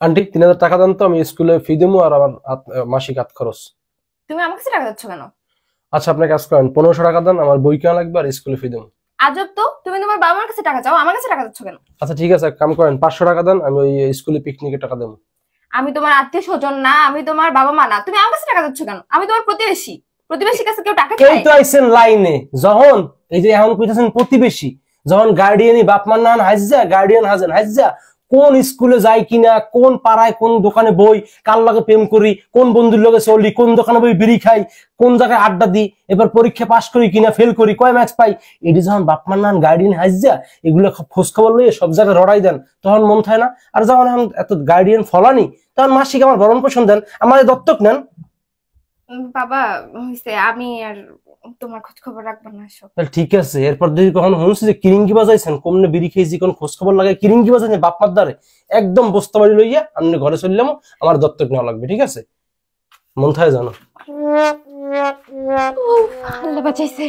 Aunty 3000 টাকা দেন তো, আমি স্কুলে ফি দেবো আর আমার মাসিক হাত খরচ। তুমি আমার কাছে টাকা দিচ্ছ কেন? আচ্ছা আপনি কাজ করেন, 1500 টাকা দেন, আমার বই কেনা লাগবে আর স্কুলে ফি দেবো। আজব তো, তুমি তোমার বাবা মার কাছে টাকা চাও, আমার কাছে টাকা দিচ্ছ কেন? আচ্ছা ঠিক আছে, এক কাম করেন, 500 টাকা দেন, আমি ওই স্কুলে পিকনিকের টাকা দেবো। আমি তোমার আত্মীয় স্বজন না, আমি তোমার বাবা মা না, তুমি আমার কাছে টাকা দিচ্ছ কেন? আমি তোমার প্রতিবেশী, প্রতিবেশীর কাছে কেউ টাকা এই চায়? তো আইছেন লাইনে, যখন এই যে এখন কইতাছেন প্রতিবেশী, যখন গার্ডিয়ানই বাপ মার নান হাইজা, গার্ডিয়ান হাজেন হাইজা, কোন স্কুলে যাই কিনা, কোন পাড়ায় কোন দোকানে বই, কার লগে প্রেম করি, কোন বন্ধুর লগে চলি, কোন দোকানে বই বিড়ি খাই, কোন জায়গায় আড্ডা দিই, এবার পরীক্ষা পাশ করি কিনা, ফেল করি, কয় ম্যাচ পাই, এটি যখন বাপ মার নান গার্ডিয়ান হাইজা এগুলো খোঁজ খবর লইয়ে সব জায়গায় রড়াই দেন, তখন মন থাকে না? আর যখন এখন এত গার্ডিয়ান ফলানি, তখন মাসিক আমার ভরণ পোষণ দেন, আমার দত্তক নেন। বাবা হইছে, আমি আর তোমার খোঁজ খবর রাখবো না সব। তাহলে ঠিক আছে, এরপর যদি কখনো শুনছি যে কিরিঙ্গি বাজাইছেন, কমনে বিড়ি খেয়েছি, কোন খোঁজ খবর লাগাই কিরিঙ্গি বাজাইছেন বাপ মার দ্বারে, একদম বস্তা বাড়ি লইয়া আপনি ঘরে চললাম, আমার দত্তক নেওয়া লাগবে, ঠিক আছে? মন থাকে জানো। আল্লাহ বাঁচাইছে।